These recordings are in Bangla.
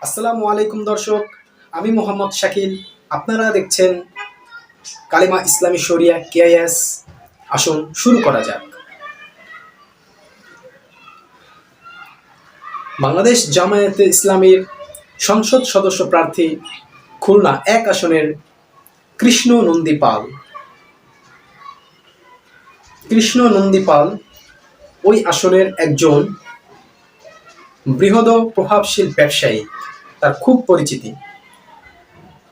আসসালামু আলাইকুম দর্শক, আমি মোহাম্মদ শাকিল। আপনারা দেখছেন কালিমা ইসলামী শরিয়া কেএস। আসুন শুরু করা যাক। বাংলাদেশ জামায়াতে ইসলামীর সংসদ সদস্য প্রার্থী খুলনা ১ আসনের কৃষ্ণ নন্দী পাল। কৃষ্ণ নন্দী পাল ওই আসনের একজন বৃহৎ প্রভাবশীল ব্যবসায়ী, তার খুব পরিচিতি।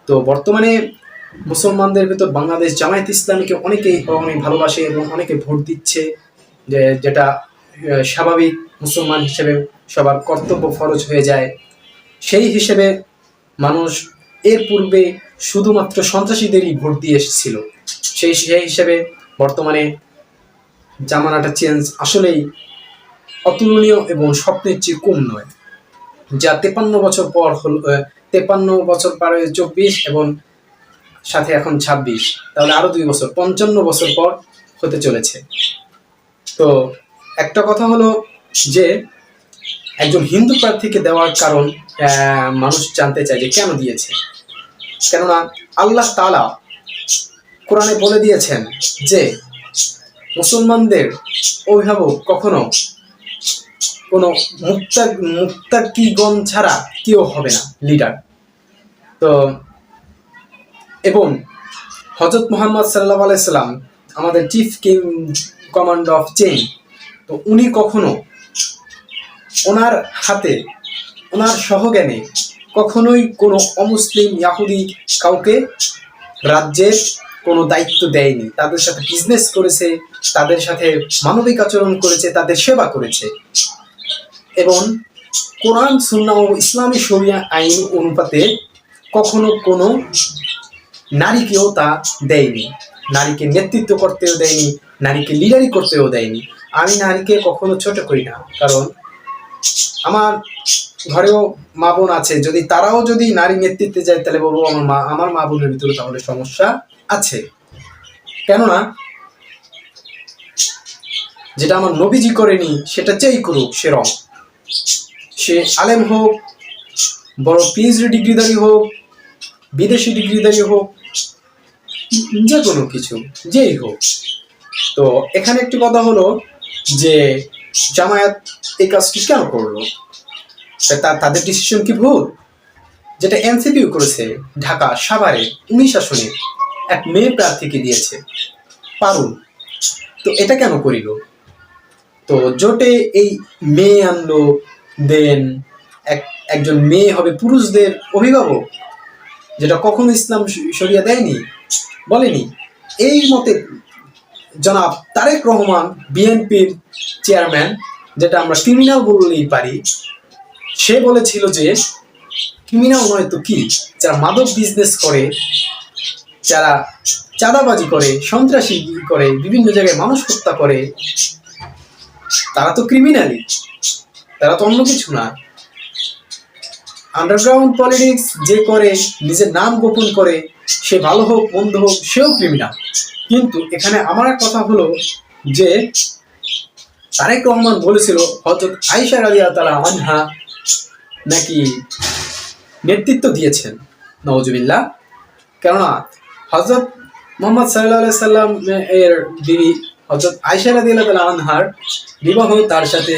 তো বর্তমানে মুসলমানদের ভেতর বাংলাদেশ জামায়াত ইসলামীকে অনেকেই অনেক ভালোবাসে এবং অনেকে ভোট দিচ্ছে, যেটা স্বাভাবিক মুসলমান হিসেবে সবার কর্তব্য ফরজ হয়ে যায়। সেই হিসেবে মানুষ এর পূর্বে শুধুমাত্র সন্ত্রাসীদেরই ভোট দিয়ে এসেছিল। সেই হিসেবে বর্তমানে জামানাটা চেঞ্জ আসলেই অতুলনীয় এবং স্বপ্নের চেয়ে কম নয়। যা 53 বছর পর হল, 53 বছর পার হয়ে 24 এবং সাথে এখন 26, তাহলে আরো 2 বছর, 55 বছর পর হতে চলেছে। তো একটা কথা হলো যে একজন হিন্দু প্রার্থীকে দেওয়ার কারণ মানুষ জানতে চায় যে কেন দিয়েছে। কেননা আল্লাহ তাআলা কোরআনে বলে দিয়েছেন যে মুসলমানদের অভিভাবক কখনো কোনো মুত্তাকিগণ ছাড়া কেউ হবে না লিডার। তো এবং হযরত মুহাম্মদ সাল্লাল্লাহু আলাইহি সাল্লাম আমাদের chief king command of chain, তো উনি কখনো ওনার হাতে ওনার সহজ্ঞানে কখনোই কোনো অমুসলিম ইয়াহুদি কাউকে রাজ্যের কোনো দায়িত্ব দেয়নি। তাদের সাথে বিজনেস করেছে, তাদের সাথে মানবিক আচরণ করেছে, তাদের সেবা করেছে এবং কোরআন সুন্নাহ ও ইসলামী শরিয়া আইন অনুপাতে কখনো কোনো নারীকেও তা দেয়নি। নারীকে নেতৃত্ব করতেও দেয়নি, নারীকে লিডারি করতেও দেয়নি। আমি নারীকে কখনো ছোট করি না, কারণ আমার ঘরেও মা বোন আছে। যদি তারাও যদি নারী নেতৃত্বে যায় তাহলে বলবো আমার মা বোনের ভিতরে তাহলে সমস্যা আছে। কেননা যেটা আমার নবীজি করেনি সেটা চেই করুক সে রং, সে আলেম হোক, বড় পিএইচডি ডিগ্রিধারী হোক, বিদেশি ডিগ্রিধারী হোক, যে কোনো কিছু যেই হোক। তো এখানে একটি কথা হলো যে জামায়াত এই কাজটি কেন করলো? তাদের ডিসিশন কি ভুল? যেটা এনসিপিও করেছে, ঢাকা সাভারে 19 আসনে এক মেয়ে প্রার্থীকে দিয়েছে, পারুল। তো এটা কেন করিল? তো জোটে এই মেয়ে আনলো, দেন একজন মেয়ে হবে পুরুষদের অভিভাবক, যেটা কখনো ইসলাম শরিয়া দেয়নি, বলেনি। এই মতে জনাব তারেক রহমান, বিএনপির চেয়ারম্যান, যেটা আমরা ক্রিমিনাল বললেই পারি, সে বলেছিল যে ক্রিমিনাল নয় তো কি, যারা মাদক বিজনেস করে, যারা চাঁদাবাজি করে, সন্ত্রাসী করে, বিভিন্ন জায়গায় মানুষ হত্যা করে, তারা তো ক্রিমিনালই, তারা তো অন্য কিছু না। আন্ডারগ্রাউন্ড পলিটিক্স যে করে, নিজের নাম গোপন করে, সে ভালো হোক মন্দ হোক, সেও ক্রিমিনাল। কিন্তু এখানে আমার কথা হলো যে তারেক রহমান বলেছিল হযরত আয়েশা রাদিয়াল্লাহু তাআলা আনহা নাকি নেতৃত্ব দিয়েছেন, নাউজুবিল্লাহ। কেননা হযরত মুহাম্মদ সাল্লাল্লাহু আলাইহি সাল্লাম এর বিবি হযরত আয়েশা রাদিয়াল্লাহু তাআলা আনহার বিবাহ তার সাথে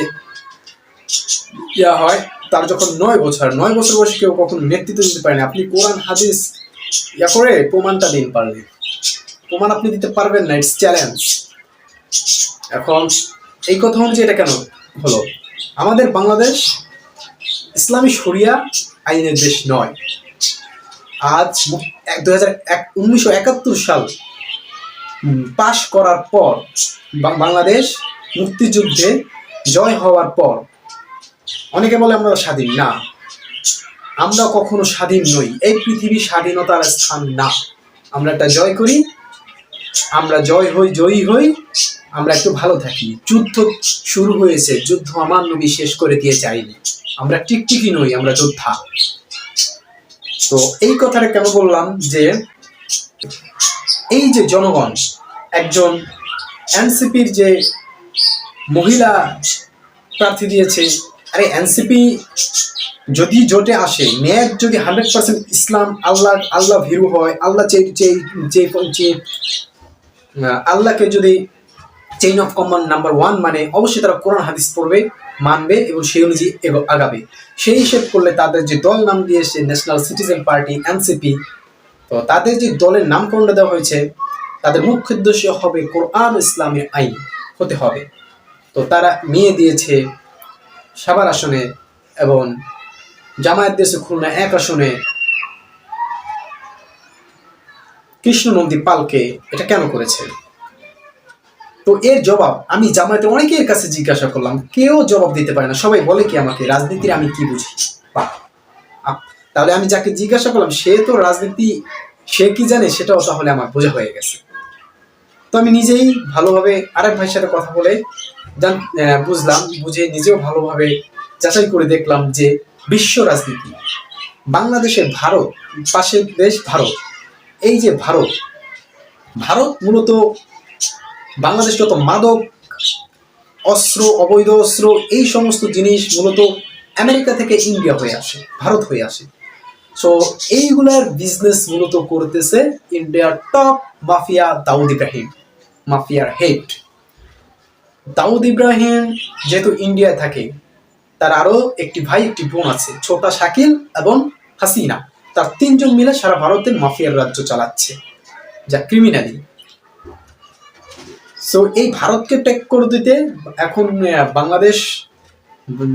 হয় তার যখন 9 বছর বয়সে কেউ কখনো নেতৃত্ব দিতে পারেনি। আপনি কোরআন হাদিস করে প্রমাণটা দিন, পারলে প্রমাণ আপনি দিতে পারবেন না, ইটস চ্যালেঞ্জ। এখন এই কথা অনুযায়ী এটা কেন হলো? আমাদের বাংলাদেশ ইসলামী শরিয়া আইনের দেশ নয়। আজ 1971 সাল পাশ করার পর, বাংলাদেশ মুক্তিযুদ্ধে জয় হওয়ার পর অনেকে বলে আমরা স্বাধীন না। আমরা কখনো স্বাধীন নই। এই পৃথিবী স্বাধীনতার স্থান না। আমরা একটা জয় করি, আমরা জয়ী হই, আমরা একটু ভালো থাকি। যুদ্ধ শুরু হয়েছে, যুদ্ধ আমার নবী শেষ করে দিয়ে যায়নি। আমরা টিকটিকি নই, আমরা যোদ্ধা। তো এই কথাটা কেন বললাম যে এই যে জনগণ একজন এনসিপির যে মহিলা প্রার্থী দিয়েছে, আরে এনসিপি যদি জোটে আসে, ন্যাক যদি 100% ইসলাম আল্লাহ ভীরু হয়, আল্লাহ আল্লাহকে যদি চেইন অফ কমান্ড নাম্বার 1 মানে, অবশ্যই তারা কোরআন হাদিস পড়বে, মানবে এবং সেই অনুযায়ী আগাবে। সেই হিসেব করলে তাদের যে দল নাম দিয়েছে ন্যাশনাল সিটিজেন পার্টি এনসিপি, তো তাদের যে দলের নামকরণ দেওয়া হয়েছে, তাদের মুখ্য উদ্দেশ্য হবে কোরআন ইসলামের আইন হতে হবে। তো তারা নিয়ে দিয়েছে সাভার আসনে এবং জামায়াত দিয়েছে খুলনা 1 আসনে কৃষ্ণনন্দী পালকে। এটা কেন করেছে? তো এর জবাব আমি জামায়াতের অনেকের কাছে জিজ্ঞাসা করলাম, কেউ জবাব দিতে পারে না। সবাই বলে কি আমাকে, রাজনীতির আমি কি বুঝি। তাহলে আমি যাকে জিজ্ঞাসা করলাম সে তো রাজনীতি, সে কি জানে সেটাও তাহলে আমার বোঝা হয়ে গেছে। তো আমি নিজেই ভালোভাবে আরেক ভাইয়ের সাথে কথা বলে বুঝলাম, বুঝে নিজেও ভালোভাবে যাচাই করে দেখলাম যে বিশ্ব রাজনীতি, বাংলাদেশের ভারত, পাশের দেশ ভারত, এই যে ভারত মূলত বাংলাদেশ যত মাদক, অস্ত্র, অবৈধ অস্ত্র, এই সমস্ত জিনিস মূলত আমেরিকা থেকে ইন্ডিয়া হয়ে আসে, ভারত হয়ে আসে। সো এইগুলার বিজনেস মূলত করতেছে ইন্ডিয়ার top mafia Dawood Ibrahim, মাফিয়ার head Dawood Ibrahim. যেহেতু ইন্ডিয়ায় থাকে, তার আরো একটি ভাই একটি বোন আছে, ছোটা শাকিল এবং হাসিনা। তার 3 জন মিলে সারা ভারতের মাফিয়ার রাজ্য চালাচ্ছে, যা ক্রিমিনালি। সো এই ভারতকে টেক করে দিতে এখন বাংলাদেশ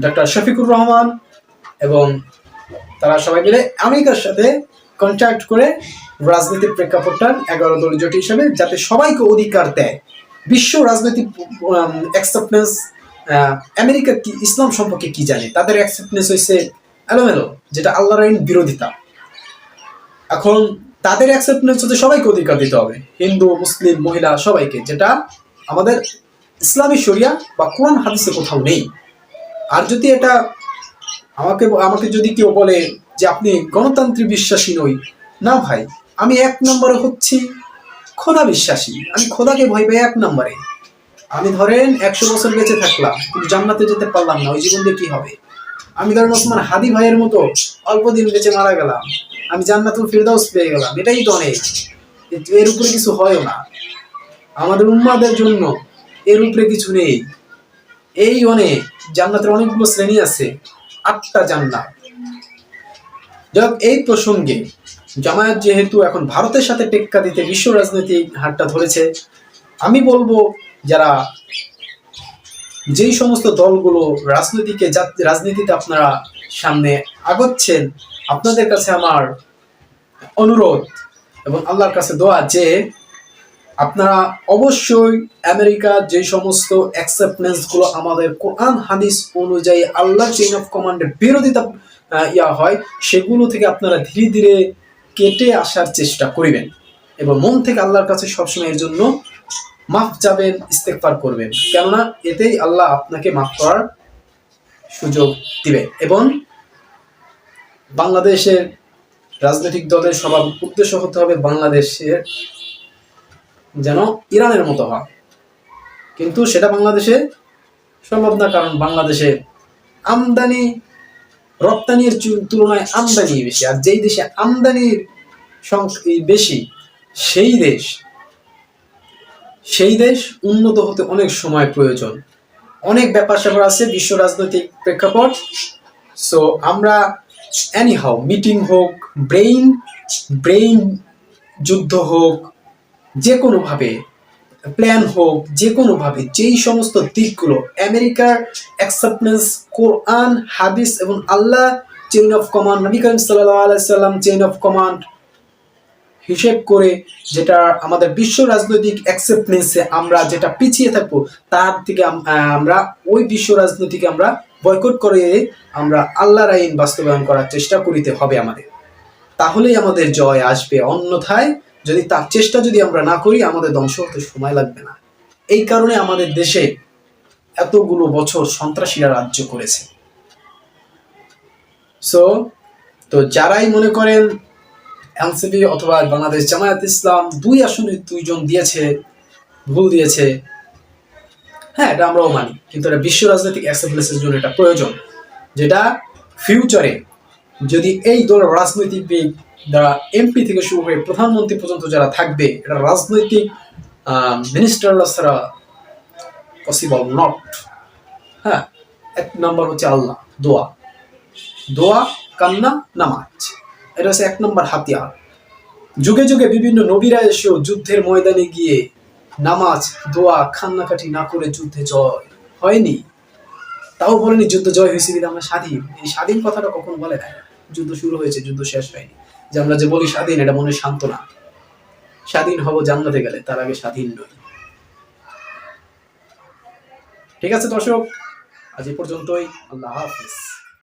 ডক্টর শফিকুর রহমান এবং তারা সবাই মিলে আমেরিকার সাথে কন্ট্যাক্ট করে রাজনীতির প্রেক্ষাপটটা 11 দলীয় জোট হিসেবে যাতে সবাইকে অধিকার দেয়। বিশ্ব রাজনৈতিক অ্যাকসেপ্টেন্স, আমেরিকা কি ইসলাম সম্পর্কে কি জানে, তাদের অ্যাকসেপ্টেন্স হয়েছে এলোমেলো, যেটা আল্লাহর আইন বিরোধিতা। এখন তাদের অ্যাকসেপ্টেন্স হচ্ছে সবাইকে অধিকার দিতে হবে, হিন্দু, মুসলিম, মহিলা সবাইকে, যেটা আমাদের ইসলামী শরিয়া বা কোরআন হাদিসে কোথাও নেই। আর যদি এটা আমাকে যদি কেউ বলে যে আপনি গণতান্ত্রিক বিশ্বাসী নই, না ভাই, আমি 1 নম্বরে হচ্ছি খোদা বিশ্বাসী। আমি খোদাকে ভয় পাই 1 নম্বরে। আমি ধরেন 100 বছর বেঁচে থাকলাম কিন্তু জান্নাতে যেতে পারলাম না, ওই জীবন দিয়ে কি হবে? আমি ধরেন ওসমান হাদি ভাইয়ের মতো অল্প দিন বেঁচে মারা গেলাম, আমি জান্নাতুল ফিরদাউস পেয়ে গেলাম, এটাই তো অনেক। এর উপরে কিছু হয়ও না। আমাদের উম্মাদের জন্য এর উপরে কিছু নেই, এই অনেক। জান্নাতের অনেকগুলো শ্রেণী আছে, 8টা জান্নাত। যাক, এই প্রসঙ্গে জামায়াত যেহেতু এখন ভারতের সাথে টেক্কা দিতে বিশ্ব রাজনৈতিক হাতটা ধরেছে, আমি বলবো যারা যেই সমস্ত দলগুলো রাজনীতিতে আপনারা সামনে আগাচ্ছেন, আপনাদের কাছে আমার অনুরোধ এবং আল্লাহর কাছে দোয়া যে আপনারা অবশ্যই আমেরিকার যে সমস্ত অ্যাকসেপ্টেন্স গুলো আমাদের কোরআন হাদিস অনুযায়ী আল্লাহ চেইন অফ কমান্ডের বিরোধিতা হয়, সেগুলো থেকে আপনারা ধীরে ধীরে কেটে আসার চেষ্টা করবেন এবং মন থেকে আল্লাহর কাছে সবসময় এর জন্য মাফ চাবেন, ইস্তেগফার করবেন, কেননা এতেই আল্লাহ আপনাকে মাফ করার সুযোগ দিবে। এবং বাংলাদেশের রাজনৈতিক দলের সবার উদ্দেশ্য হতে হবে বাংলাদেশের যেন ইরানের মতো হয়, কিন্তু সেটা বাংলাদেশে সম্ভব না, কারণ বাংলাদেশে আমদানি রপ্তানির তুলনায় আমদানি বেশি। আর যেই দেশে আমদানির সংখ্যা বেশি, সেই দেশ উন্নত হতে অনেক সময় প্রয়োজন, অনেক ব্যাপার স্যাপার আছে বিশ্ব রাজনৈতিক প্রেক্ষাপট। সো আমরা এনিহাউ মিটিং হোক, ব্রেইন যুদ্ধ হোক, যে কোনোভাবে প্ল্যান হোক, যে কোনোভাবে যেই সমস্ত দিকগুলো আমেরিকার অ্যাকসেপ্টেন্স, কোরআন হাদিস এবং আল্লাহ chain of command, Nabi Karim সাল্লাল্লাহু আলাইহি সাল্লাম চেইন অফ কমান্ড হিসেব করে যেটা আমাদের বিশ্ব রাজনৈতিক অ্যাকসেপ্টেন্সে আমরা যেটা পিছিয়ে থাকবো, তার থেকে আমরা ওই বিশ্ব রাজনীতিকে আমরা বয়কট করে আমরা আল্লাহর আইন বাস্তবায়ন করার চেষ্টা করিতে হবে আমাদের, তাহলেই আমাদের জয় আসবে। অন্যথায় যদি তার চেষ্টা যদি আমরা না করি, আমাদের ধ্বংস হতে সময় লাগবে না। এই কারণে আমাদের দেশে এতগুলো বছর সন্ত্রাসীরা রাজ্য করেছে। তো যারাই মনে করেন এনসিপি অথবা বাংলাদেশ জামায়াত ইসলাম 2 আসনে 2 জন দিয়েছে, ভুল দিয়েছে, হ্যাঁ এটা আমরাও মানি, কিন্তু এটা বিশ্ব রাজনৈতিক অ্যাকসেপ্টেন্সের জন্য এটা প্রয়োজন। যেটা ফিউচারে যদি এই দল রাজনৈতিক দ্বারা এমপি থেকে শুরু হয়ে প্রধানমন্ত্রী পর্যন্ত যারা থাকবে, এটা রাজনৈতিক মিনিস্টাররা ছাড়া পসিবল নট। হ্যাঁ, এক নম্বর হচ্ছে আল্লাহ, দোয়া, দোয়া, কান্না, নামাজ, এটা হচ্ছে এক নম্বর হাতিয়ার। যুগে যুগে বিভিন্ন নবীরা এসেও যুদ্ধের ময়দানে গিয়ে নামাজ, দোয়া, কান্নাকাটি না করে যুদ্ধে জয় হয়নি। তাও বলেনি যুদ্ধ জয় হয়েছে কিন্তু আমরা স্বাধীন। এই স্বাধীন কথাটা কখনো বলে নাই। যুদ্ধ শুরু হয়েছে, যুদ্ধ শেষ হয়নি। যে আমরা যে বলি স্বাধীন, এটা মনে সান্ত্বনা। স্বাধীন হব জান্নাতে গেলে, তার আগে স্বাধীন নই। ঠিক আছে দর্শক, আজ এ পর্যন্তই। আল্লাহ হাফেজ।